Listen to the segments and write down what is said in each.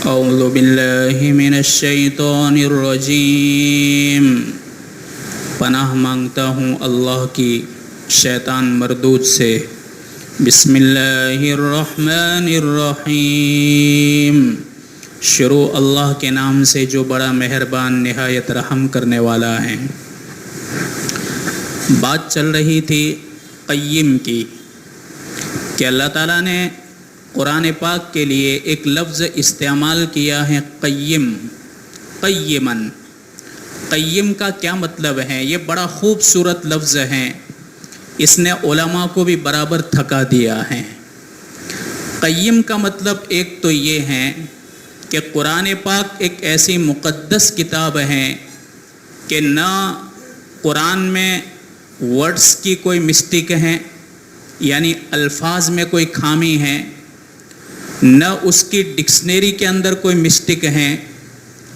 اعوذ باللہ من الشیطان الرجیم، پناہ مانگتا ہوں اللہ کی شیطان مردود سے۔ بسم اللہ الرحمن الرحیم، شروع اللہ کے نام سے جو بڑا مہربان نہایت رحم کرنے والا ہے۔ بات چل رہی تھی قیم کی کہ اللہ تعالیٰ نے قرآن پاک کے لیے ایک لفظ استعمال کیا ہے، قیم، قیمن۔ قیم کا کیا مطلب ہے؟ یہ بڑا خوبصورت لفظ ہے، اس نے علماء کو بھی برابر تھکا دیا ہے۔ قیم کا مطلب ایک تو یہ ہے کہ قرآن پاک ایک ایسی مقدس کتاب ہے کہ نہ قرآن میں ورڈز کی کوئی مسٹیک ہے، یعنی الفاظ میں کوئی خامی ہے، نہ اس کی ڈکشنری کے اندر کوئی مسٹیک ہے،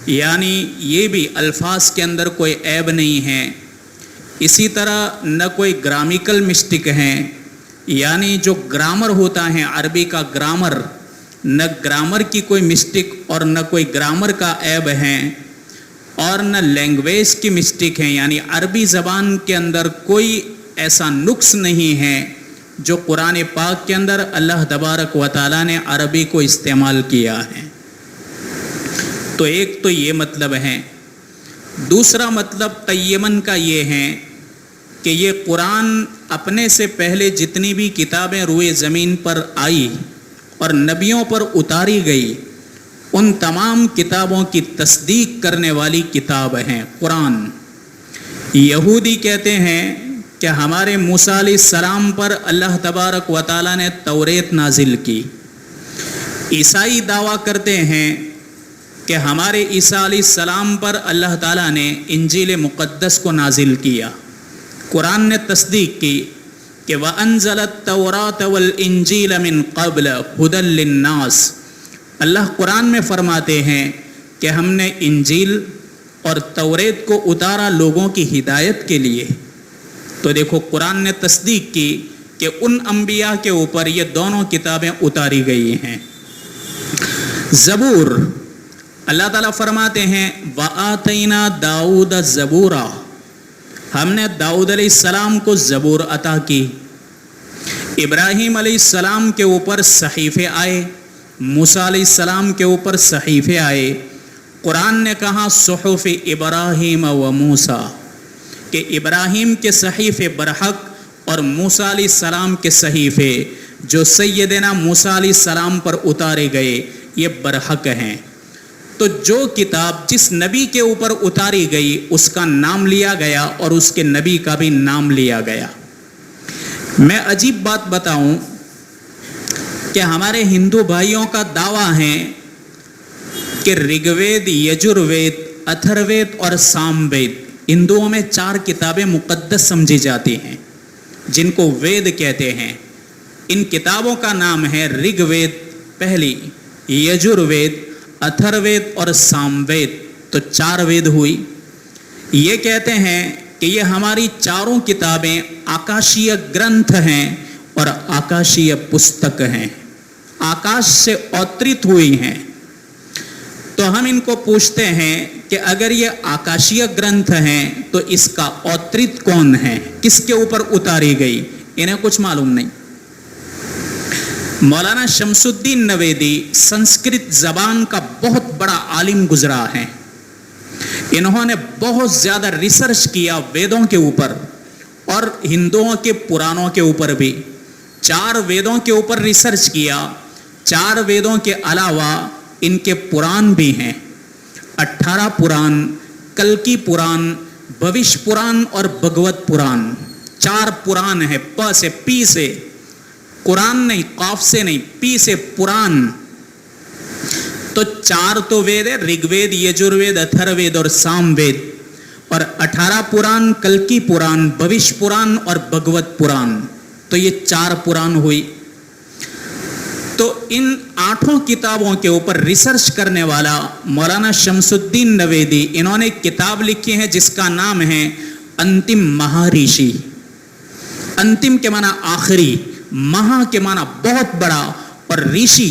یعنی یہ بھی الفاظ کے اندر کوئی عیب نہیں ہے۔ اسی طرح نہ کوئی گرامیکل مسٹیک ہے، یعنی جو گرامر ہوتا ہے عربی کا گرامر، نہ گرامر کی کوئی مسٹیک اور نہ کوئی گرامر کا عیب ہے، اور نہ لینگویج کی مسٹیک ہے، یعنی عربی زبان کے اندر کوئی ایسا نقص نہیں ہے جو قرآن پاک کے اندر اللہ تبارک و تعالیٰ نے عربی کو استعمال کیا ہے۔ تو ایک تو یہ مطلب ہے۔ دوسرا مطلب قیمن کا یہ ہے کہ یہ قرآن اپنے سے پہلے جتنی بھی کتابیں روئے زمین پر آئی اور نبیوں پر اتاری گئی، ان تمام کتابوں کی تصدیق کرنے والی کتاب ہے قرآن۔ یہودی کہتے ہیں کہ ہمارے موسیٰ علیہ السلام پر اللہ تبارک و تعالیٰ نے توریت نازل کی۔ عیسائی دعویٰ کرتے ہیں کہ ہمارے عیسیٰ علیہ السلام پر اللہ تعالیٰ نے انجیل مقدس کو نازل کیا۔ قرآن نے تصدیق کی کہ وَأَنزَلَ التَّوْرَاةَ وَالْإِنجِيلَ مِن قَبْلَ هُدًى لِلنَّاسِ، اللہ قرآن میں فرماتے ہیں کہ ہم نے انجیل اور توریت کو اتارا لوگوں کی ہدایت کے لیے۔ تو دیکھو قرآن نے تصدیق کی کہ ان انبیاء کے اوپر یہ دونوں کتابیں اتاری گئی ہیں۔ زبور، اللہ تعالیٰ فرماتے ہیں وَآتَيْنَا دَاوُدَ زَبُورًا، ہم نے داؤد علیہ السلام کو زبور عطا کی۔ ابراہیم علیہ السلام کے اوپر صحیفے آئے، موسیٰ علیہ السلام کے اوپر صحیفے آئے۔ قرآن نے کہا صحف ابراہیم و موسیٰ، کہ ابراہیم کے صحیفے برحق اور موسیٰ علیہ السلام کے صحیفے جو سیدنا موسیٰ علیہ السلام پر اتارے گئے یہ برحق ہیں۔ تو جو کتاب جس نبی کے اوپر اتاری گئی اس کا نام لیا گیا اور اس کے نبی کا بھی نام لیا گیا۔ میں عجیب بات بتاؤں کہ ہمارے ہندو بھائیوں کا دعویٰ ہے کہ رگ وید، یجروید، اتھروید اور سام وید، ہندوؤں میں 4 کتابیں مقدس سمجھی جاتی ہیں جن کو وید کہتے ہیں۔ ان کتابوں کا نام ہے رگ وید پہلی، یجروید، اتھروید اور سام وید، تو 4 وید ہوئی۔ یہ کہتے ہیں کہ یہ ہماری 4 کتابیں آکاشیہ گرنتھ ہیں اور آکاشیہ پستک ہیں، آکاش سے اوترت ہوئی ہیں۔ تو ہم ان کو پوچھتے ہیں کہ اگر یہ آکاشیہ گرنتھ ہیں تو اس کا اوترت کون ہے، کس کے اوپر اتاری گئی؟ انہیں کچھ معلوم نہیں۔ مولانا شمس الدین نویدی سنسکرت زبان کا بہت بڑا عالم گزرا ہے، انہوں نے بہت زیادہ ریسرچ کیا ویدوں کے اوپر اور ہندوؤں کے پرانوں کے اوپر بھی۔ 4 ویدوں کے اوپر ریسرچ کیا، 4 ویدوں کے علاوہ ان کے پران بھی ہیں، 18 پران، کلکی پران، بھوش پران اور بھگوت پران، 4 پران ہے، پ سے پی سے، قرآن نہیں، قاف سے نہیں، پی سے پران۔ تو 4 تو وید ہے، رگ وید، یجروید، اتھروید اور سام وید، اور 18 پران، کلکی پران، بھوش پران اور بھگوت پران، تو یہ 4 پران ہوئی۔ تو ان 8 کتابوں کے اوپر ریسرچ کرنے والا مولانا شمس الدین نویدی، انہوں نے کتاب لکھی ہے جس کا نام ہے انتم مہارشی۔ انتم کے معنی آخری، مہا کے معنی بہت بڑا، اور ریشی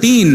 3,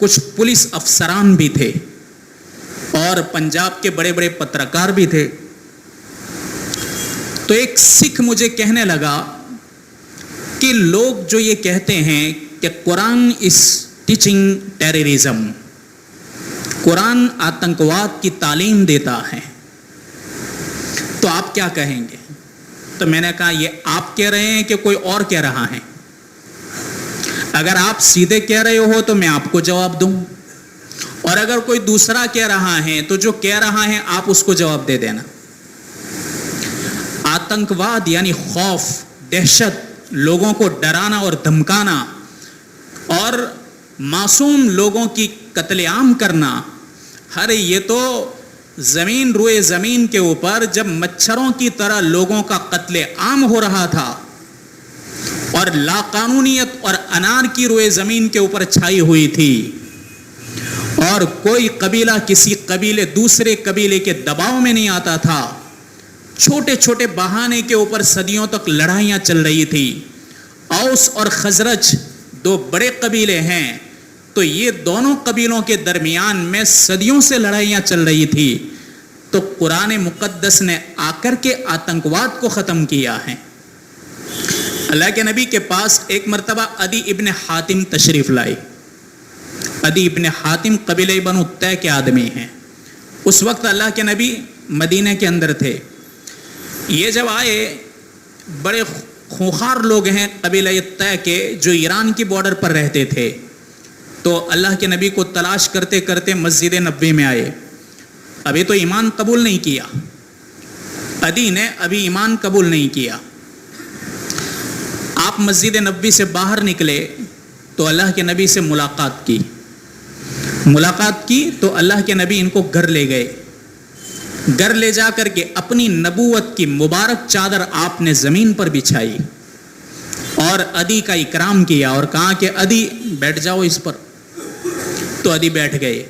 کچھ پولیس افسران بھی تھے اور پنجاب کے بڑے بڑے پترکار بھی تھے. تو ایک سکھ مجھے کہنے لگا کہ لوگ جو یہ کہتے ہیں کہ قرآن از ٹیچنگ ٹیررزم، قرآن آتنکواد کی تعلیم دیتا ہے، تو آپ کیا کہیں گے؟ تو میں نے کہا یہ آپ کہہ رہے ہیں کہ کوئی اور کہہ رہا ہے؟ اگر آپ سیدھے کہہ رہے ہو تو میں آپ کو جواب دوں، اور اگر کوئی دوسرا کہہ رہا ہے تو جو کہہ رہا ہے آپ اس کو جواب دے دینا. آتنکواد یعنی خوف، دہشت، لوگوں کو ڈرانا اور دھمکانا اور معصوم لوگوں کی قتل عام کرنا، ارے یہ تو زمین روئے زمین کے اوپر جب مچھروں کی طرح لوگوں کا قتل عام ہو رہا تھا اور لا قانونیت اور انار کی روئے زمین کے اوپر چھائی ہوئی تھی، اور کوئی قبیلہ کسی قبیلے دوسرے قبیلے کے دباؤ میں نہیں آتا تھا، چھوٹے چھوٹے بہانے کے اوپر صدیوں تک لڑائیاں چل رہی تھی. اوس اور خزرج دو بڑے قبیلے ہیں، تو یہ دونوں قبیلوں کے درمیان میں صدیوں سے لڑائیاں چل رہی تھی. تو قرآن مقدس نے آ کر کے آتنکواد کو ختم کیا ہے. اللہ کے نبی کے پاس ایک مرتبہ عدی ابن حاتم تشریف لائے. عدی ابن حاتم قبیلہ بنو طے کے آدمی ہیں. اس وقت اللہ کے نبی مدینہ کے اندر تھے. یہ جب آئے، بڑے خونخوار لوگ ہیں قبیلہ طے کے جو ایران کی بارڈر پر رہتے تھے. تو اللہ کے نبی کو تلاش کرتے کرتے مسجد نبوی میں آئے. ابھی تو ایمان قبول نہیں کیا، عدی نے ابھی ایمان قبول نہیں کیا. آپ مسجد نبوی سے باہر نکلے تو اللہ کے نبی سے ملاقات کی تو اللہ کے نبی ان کو گھر لے گئے. گھر لے جا کر کے اپنی نبوت کی مبارک چادر آپ نے زمین پر بچھائی اور عدی کا اکرام کیا اور کہا کہ عدی بیٹھ جاؤ اس پر. تو عدی بیٹھ گئے.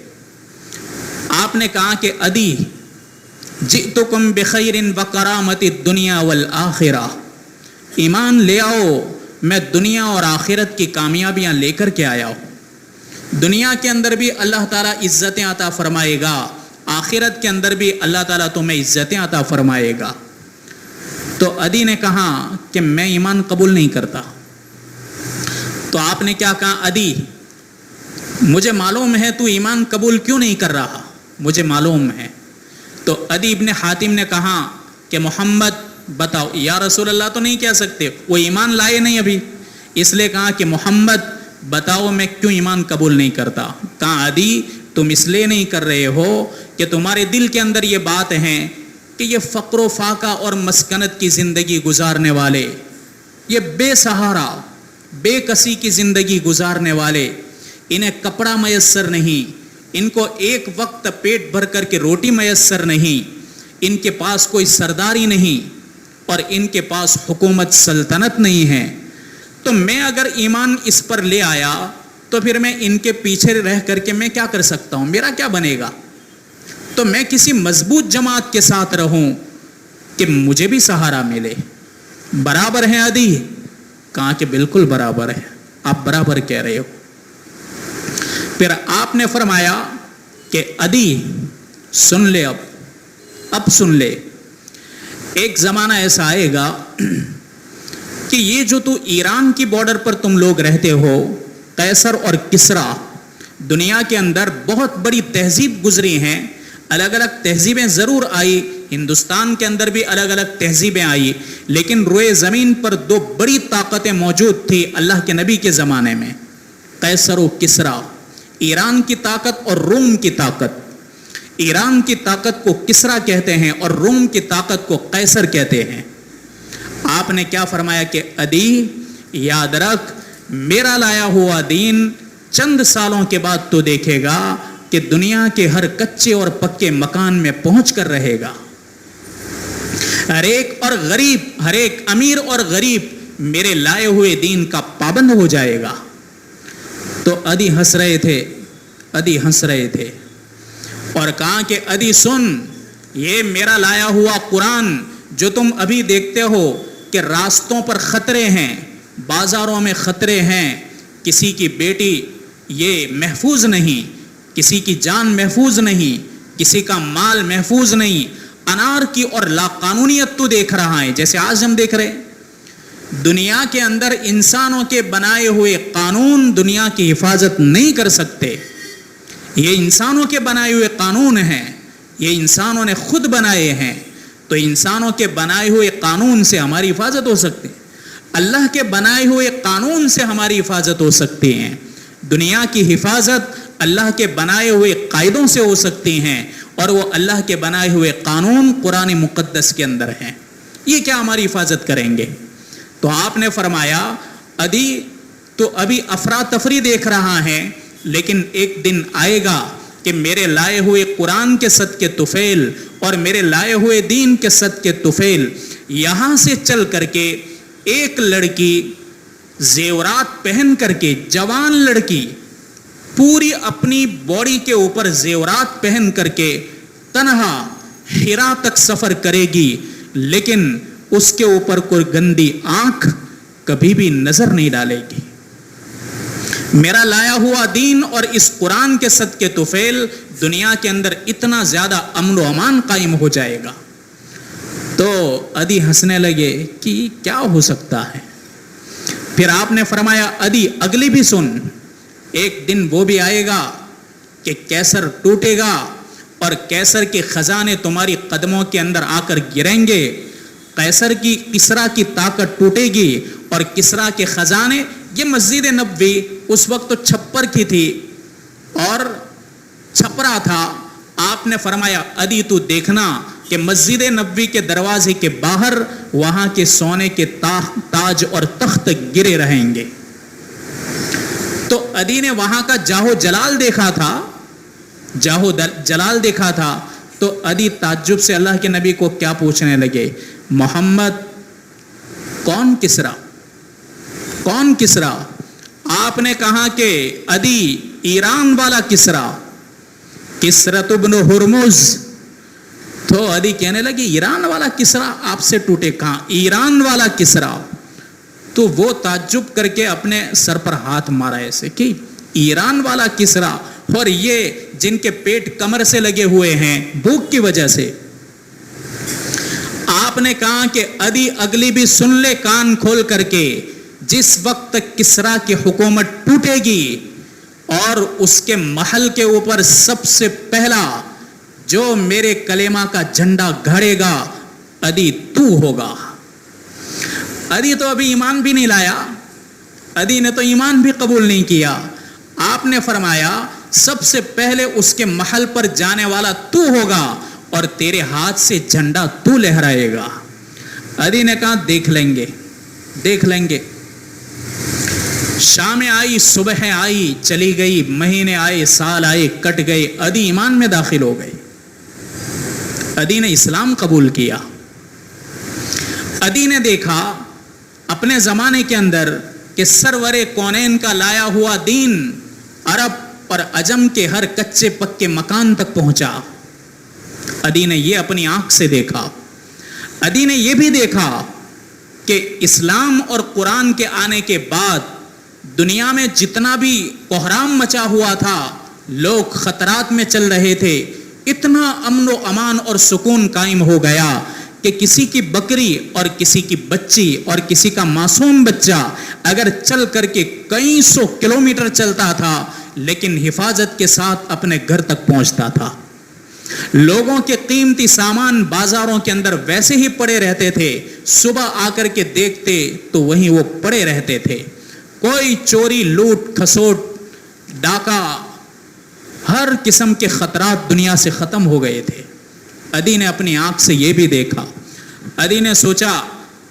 آپ نے کہا کہ عدی جئتکم بخیر وکرامت الدنیا والآخرہ، ایمان لے آؤ، میں دنیا اور آخرت کی کامیابیاں لے کر کے آیا ہوں. دنیا کے اندر بھی اللہ تعالیٰ عزتیں عطا فرمائے گا، آخرت کے اندر بھی اللہ تعالیٰ تمہیں عزتیں عطا فرمائے گا. تو عدی نے کہا کہ میں ایمان قبول نہیں کرتا. تو آپ نے کیا کہا؟ عدی مجھے معلوم ہے تو ایمان قبول کیوں نہیں کر رہا، مجھے معلوم ہے. تو عدی ابن حاتم نے کہا کہ محمد بتاؤ. یا رسول اللہ تو نہیں کہہ سکتے، وہ ایمان لائے نہیں ابھی، اس لیے کہا کہ محمد بتاؤ میں کیوں ایمان قبول نہیں کرتا. کہا عدی تم اس لیے نہیں کر رہے ہو کہ تمہارے دل کے اندر یہ بات ہے کہ یہ فقر و فاقہ اور مسکنت کی زندگی گزارنے والے، یہ بے سہارا بے کسی کی زندگی گزارنے والے، انہیں کپڑا میسر نہیں، ان کو ایک وقت پیٹ بھر کر کے روٹی میسر نہیں، ان کے پاس کوئی سرداری نہیں اور ان کے پاس حکومت سلطنت نہیں ہے. تو میں اگر ایمان اس پر لے آیا تو پھر میں ان کے پیچھے رہ کر کے میں کیا کر سکتا ہوں، میرا کیا بنے گا؟ تو میں کسی مضبوط جماعت کے ساتھ رہوں کہ مجھے بھی سہارا ملے. برابر ہیں عدی؟ کہا کہ بالکل برابر ہے، آپ برابر کہہ رہے ہو. پھر آپ نے فرمایا کہ عدی سن لے، اب سن لے، ایک زمانہ ایسا آئے گا کہ یہ جو تو ایران کی بارڈر پر تم لوگ رہتے ہو، قیصر اور کسرا، دنیا کے اندر بہت بڑی تہذیب گزری ہیں، الگ الگ تہذیبیں ضرور آئی، ہندوستان کے اندر بھی الگ الگ تہذیبیں آئی، لیکن روئے زمین پر دو بڑی طاقتیں موجود تھی اللہ کے نبی کے زمانے میں، قیصر و کسرا. ایران کی طاقت اور روم کی طاقت. ایران کی طاقت کو کسرا کہتے ہیں اور روم کی طاقت کو قیصر کہتے ہیں. آپ نے کیا فرمایا کہ عدی یاد رکھ، میرا لایا ہوا دین چند سالوں کے بعد تو دیکھے گا کہ دنیا کے ہر کچے اور پکے مکان میں پہنچ کر رہے گا. ہر ایک امیر اور غریب میرے لائے ہوئے دین کا پابند ہو جائے گا. تو عدی ہنس رہے تھے اور کہا کہ عدی سن، یہ میرا لایا ہوا قرآن جو تم ابھی دیکھتے ہو کہ راستوں پر خطرے ہیں، بازاروں میں خطرے ہیں، کسی کی بیٹی یہ محفوظ نہیں، کسی کی جان محفوظ نہیں، کسی کا مال محفوظ نہیں. انارکی اور لا قانونیت تو دیکھ رہا ہے جیسے آج ہم دیکھ رہے ہیں. دنیا کے اندر انسانوں کے بنائے ہوئے قانون دنیا کی حفاظت نہیں کر سکتے. یہ انسانوں کے بنائے ہوئے قانون ہیں، یہ انسانوں نے خود بنائے ہیں. تو انسانوں کے بنائے ہوئے قانون سے ہماری حفاظت ہو سکتی ہے، اللہ کے بنائے ہوئے قانون سے ہماری حفاظت ہو سکتی ہیں. دنیا کی حفاظت اللہ کے بنائے ہوئے قاعدوں سے ہو سکتی ہیں، اور وہ اللہ کے بنائے ہوئے قانون قرآن مقدس کے اندر ہیں. یہ کیا ہماری حفاظت کریں گے؟ تو آپ نے فرمایا ادی تو ابھی افراتفری دیکھ رہا ہے، لیکن ایک دن آئے گا کہ میرے لائے ہوئے قرآن کے صدقے طفیل اور میرے لائے ہوئے دین کے صدقے طفیل یہاں سے چل کر کے ایک لڑکی زیورات پہن کر کے، جوان لڑکی پوری اپنی باڈی کے اوپر زیورات پہن کر کے تنہا حرا تک سفر کرے گی، لیکن اس کے اوپر کوئی گندی آنکھ کبھی بھی نظر نہیں ڈالے گی. میرا لایا ہوا دین اور اس قرآن کے صدقے طفیل دنیا کے اندر اتنا زیادہ امن و امان قائم ہو جائے گا. تو ادی ہنسنے لگے کہ کیا ہو سکتا ہے. پھر آپ نے فرمایا ادی اگلی بھی سن، ایک دن وہ بھی آئے گا کہ کیسر ٹوٹے گا اور کیسر کے خزانے تمہاری قدموں کے اندر آ کر گریں گے. کسرا کی طاقت ٹوٹے گی اور کسرا کے خزانے، یہ مسجد نبوی اس وقت تو چھپر کی تھی اور چھپرا تھا. آپ نے فرمایا ادی تو دیکھنا کہ مسجد نبوی کے دروازے کے باہر وہاں کے سونے کے تاج اور تخت گرے رہیں گے. تو ادی نے وہاں کا جاہو جلال دیکھا تھا، جاہو جلال دیکھا تھا. تو ادی تعجب سے اللہ کے نبی کو کیا پوچھنے لگے، محمد کون کسرا، کون کسرا؟ آپ نے کہا کہ ادی ایران والا کسرا، کسرت ابن ہرمز. تو ادی کہنے لگی ایران والا کسرا آپ سے ٹوٹے؟ کہاں ایران والا کسرا؟ تو وہ تعجب کر کے اپنے سر پر ہاتھ مارا ایسے کہ ایران والا کسرا، اور یہ جن کے پیٹ کمر سے لگے ہوئے ہیں بھوک کی وجہ سے. آپ نے کہا کہ ادی اگلی بھی سن لے کان کھول کر کے، جس وقت تک کسرا کی حکومت ٹوٹے گی اور اس کے محل کے اوپر سب سے پہلا جو میرے کلمہ کا جھنڈا گھڑے گا ادی تو ہوگا. ادی تو ابھی ایمان بھی نہیں لایا، ادی نے تو ایمان بھی قبول نہیں کیا. آپ نے فرمایا سب سے پہلے اس کے محل پر جانے والا تو ہوگا اور تیرے ہاتھ سے جھنڈا تو لہرائے گا. ادی نے کہا دیکھ لیں گے، دیکھ لیں گے. شام آئی، صبح آئی، چلی گئی، مہینے آئے، سال آئے، کٹ گئے. ادی ایمان میں داخل ہو گئے، ادی نے اسلام قبول کیا. ادی نے دیکھا اپنے زمانے کے اندر کہ سرور کونین کا لایا ہوا دین عرب اور عجم کے ہر کچے پکے مکان تک پہنچا. ادی نے یہ اپنی آنکھ سے دیکھا. ادی نے یہ بھی دیکھا کہ اسلام اور قرآن کے آنے کے بعد دنیا میں جتنا بھی کوہرام مچا ہوا تھا، لوگ خطرات میں چل رہے تھے، اتنا امن و امان اور سکون قائم ہو گیا کہ کسی کی بکری اور کسی کی بچی اور کسی کا معصوم بچہ اگر چل کر کے کئی سو کلومیٹر چلتا تھا لیکن حفاظت کے ساتھ اپنے گھر تک پہنچتا تھا. لوگوں کے قیمتی سامان بازاروں کے اندر ویسے ہی پڑے رہتے تھے، صبح آ کر کے دیکھتے تو وہیں وہ پڑے رہتے تھے. کوئی چوری، لوٹ کھسوٹ، ڈاکہ، ہر قسم کے خطرات دنیا سے ختم ہو گئے تھے. ادی نے اپنی آنکھ سے یہ بھی دیکھا. ادی نے سوچا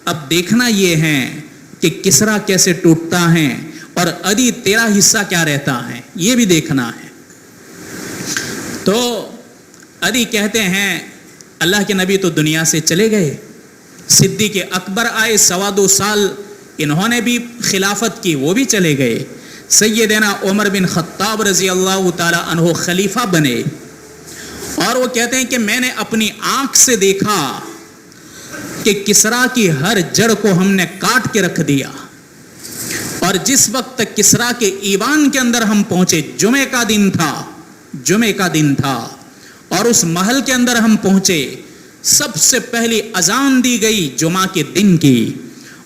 اب دیکھنا یہ ہے کہ کسرا کیسے ٹوٹتا ہے اور ادی تیرا حصہ کیا رہتا ہے، یہ بھی دیکھنا ہے. تو ادی کہتے ہیں اللہ کے نبی تو دنیا سے چلے گئے، صدیق اکبر آئے 2.25 سال انہوں نے بھی خلافت کی، وہ بھی چلے گئے. سیدنا عمر بن خطاب رضی اللہ تعالی عنہ خلیفہ بنے اور وہ کہتے ہیں کہ میں نے اپنی آنکھ سے دیکھا کہ کسرا کی ہر جڑ کو ہم نے کاٹ کے رکھ دیا اور جس وقت کسرا کے ایوان کے اندر ہم پہنچے، جمعے کا دن تھا اور اس محل کے اندر ہم پہنچے، سب سے پہلی اذان دی گئی جمعہ کے دن کی،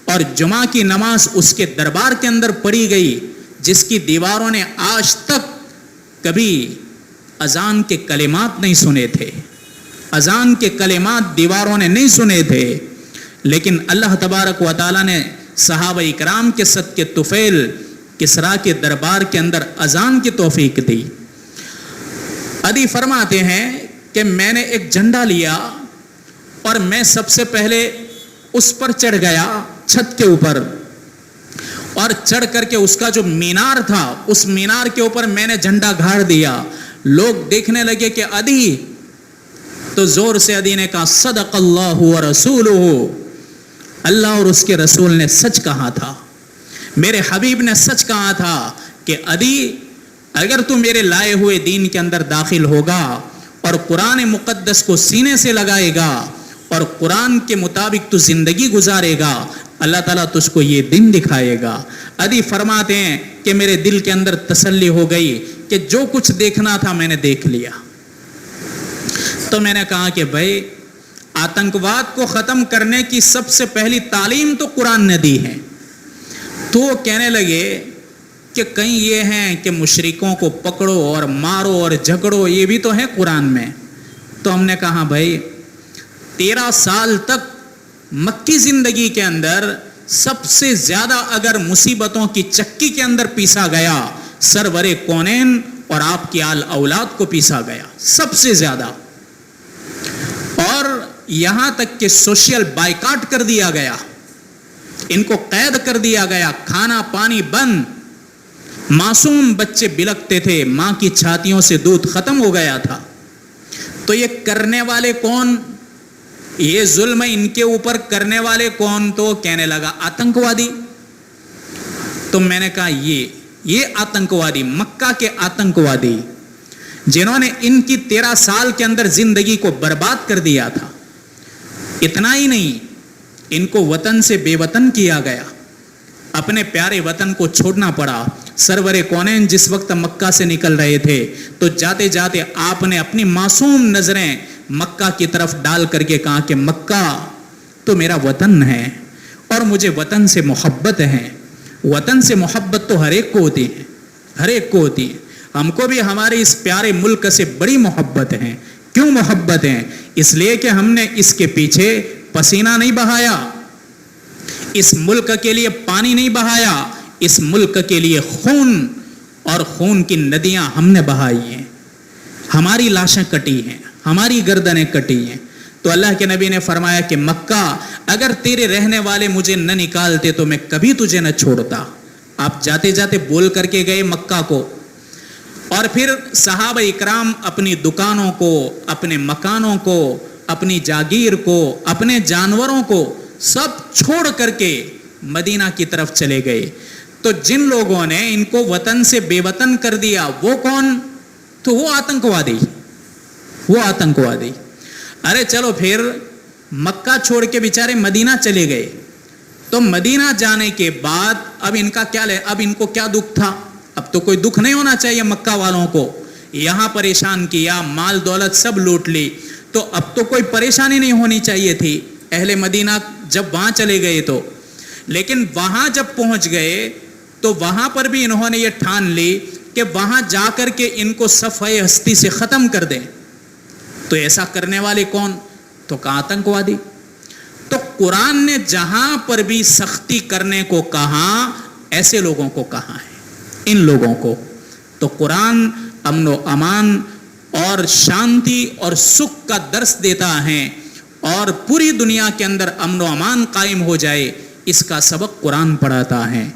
اور جمعہ کی نماز اس کے دربار کے اندر پڑھی گئی جس کی دیواروں نے آج تک کبھی اذان کے کلمات نہیں سنے تھے، اذان کے کلمات دیواروں نے نہیں سنے تھے، لیکن اللہ تبارک و تعالیٰ نے صحابہ اکرام کے صدقے طفیل کسرا کے دربار کے اندر اذان کی توفیق دی۔ عدی فرماتے ہیں کہ میں نے ایک جھنڈا لیا اور میں سب سے پہلے اس پر چڑھ گیا، چھت کے اوپر، اور چڑھ کر کے اس کا جو مینار تھا اس مینار کے اوپر میں نے جھنڈا گاڑ دیا۔ لوگ دیکھنے لگے کہ عدی، تو زور سے عدی نے کہا صدق اللہ و رسولہ، اللہ اور اس کے رسول نے سچ کہا تھا، میرے حبیب نے سچ کہا تھا کہ عدی اگر تو میرے لائے ہوئے دین کے اندر داخل ہوگا اور قرآن مقدس کو سینے سے لگائے گا اور قرآن کے مطابق تو زندگی گزارے گا، اللہ تعالیٰ تجھ کو یہ دن دکھائے گا۔ عدی فرماتے ہیں کہ میرے دل کے اندر تسلی ہو گئی کہ جو کچھ دیکھنا تھا میں نے دیکھ لیا۔ تو میں نے کہا کہ بھائی آتنکواد کو ختم کرنے کی سب سے پہلی تعلیم تو قرآن نے دی ہے۔ تو وہ کہنے لگے کہ کہیں یہ ہیں کہ مشرکوں کو پکڑو اور مارو اور جھگڑو، یہ بھی تو ہے قرآن میں۔ تو ہم نے کہا بھائی 13 سال تک مکی زندگی کے اندر سب سے زیادہ اگر مصیبتوں کی چکی کے اندر پیسا گیا، سرور کونین اور آپ کی آل اولاد کو پیسا گیا سب سے زیادہ، اور یہاں تک کہ سوشل بائیکاٹ کر دیا گیا، ان کو قید کر دیا گیا، کھانا پانی بند، معصوم بچے بلکتے تھے، ماں کی چھاتیوں سے دودھ ختم ہو گیا تھا۔ تو یہ کرنے والے کون، یہ ظلم ان کے اوپر کرنے والے کون؟ تو کہنے لگا آتنکوادی۔ تو میں نے کہا یہ آتنکوادی، مکہ کے آتنکوادی جنہوں نے ان کی 13 سال کے اندر زندگی کو برباد کر دیا تھا۔ اتنا ہی نہیں، ان کو وطن سے بے وطن کیا گیا، اپنے پیارے وطن کو چھوڑنا پڑا۔ سرور کونین جس وقت مکہ سے نکل رہے تھے تو جاتے جاتے آپ نے اپنی معصوم نظریں مکہ کی طرف ڈال کر کے کہا کہ مکہ تو میرا وطن ہے اور مجھے وطن سے محبت ہے۔ وطن سے محبت تو ہر ایک کو ہوتی ہے، ہر ایک کو ہوتی ہے۔ ہم کو بھی ہمارے اس پیارے ملک سے بڑی محبت ہے۔ کیوں محبت ہے؟ اس لیے کہ ہم نے اس کے پیچھے پسینہ نہیں بہایا، اس ملک کے لیے پانی نہیں بہایا، اس ملک کے لیے خون اور خون کی ندیاں ہم نے بہائی ہیں، ہماری لاشیں کٹی ہیں، ہماری گردنیں کٹی ہیں۔ تو اللہ کے نبی نے فرمایا کہ مکہ اگر تیرے رہنے والے مجھے نہ نکالتے تو میں کبھی تجھے نہ چھوڑتا۔ آپ جاتے جاتے بول کر کے گئے مکہ کو، اور پھر صحابہ اکرام اپنی دکانوں کو، اپنے مکانوں کو، اپنی جاگیر کو، اپنے جانوروں کو سب چھوڑ کر کے مدینہ کی طرف چلے گئے۔ تو جن لوگوں نے ان کو وطن سے بے وطن کر دیا وہ کون؟ تو وہ آتنکوادی، وہ آتنکوادی۔ ارے چلو پھر مکہ چھوڑ کے بیچارے مدینہ چلے گئے، تو مدینہ جانے کے بعد اب ان کا کیا اب ان کو کیا دکھ تھا؟ اب تو کوئی دکھ نہیں ہونا چاہیے مکہ والوں کو، یہاں پریشان کیا، مال دولت سب لوٹ لی، تو اب تو کوئی پریشانی نہیں ہونی چاہیے تھی اہل مدینہ جب وہاں چلے گئے تو۔ لیکن وہاں جب پہنچ گئے تو وہاں پر بھی انہوں نے یہ ٹھان لی کہ وہاں جا کر کے ان کو صفحہ ہستی سے ختم کر دیں۔ تو ایسا کرنے والے کون؟ تو کہا آتنکوادی۔ تو قرآن نے جہاں پر بھی سختی کرنے کو کہا ایسے لوگوں کو کہا ہے، ان لوگوں کو۔ تو قرآن امن و امان اور شانتی اور سکھ کا درس دیتا ہے، اور پوری دنیا کے اندر امن و امان قائم ہو جائے اس کا سبق قرآن پڑھاتا ہے۔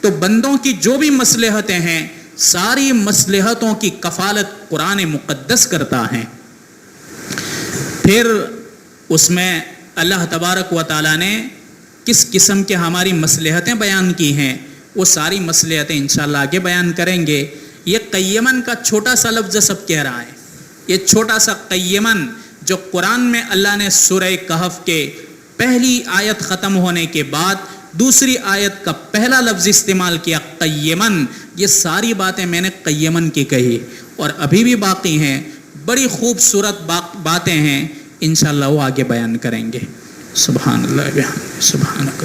تو بندوں کی جو بھی مصلحتیں ہیں ساری مصلحتوں کی کفالت قرآن مقدس کرتا ہے۔ پھر اس میں اللہ تبارک و تعالیٰ نے کس قسم کے ہماری مصلحتیں بیان کی ہیں وہ ساری مصلحتیں انشاءاللہ آگے بیان کریں گے۔ یہ قیمن کا چھوٹا سا لفظ سب کہہ رہا ہے، یہ چھوٹا سا قیمن جو قرآن میں اللہ نے سورہ کہف کے پہلی آیت ختم ہونے کے بعد دوسری آیت کا پہلا لفظ استعمال کیا قیمن. یہ ساری باتیں میں نے قیمن کی کہی اور ابھی بھی باقی ہیں, بڑی خوبصورت باتیں ہیں, انشاءاللہ وہ آگے بیان کریں گے. سبحان اللہ سبحانک.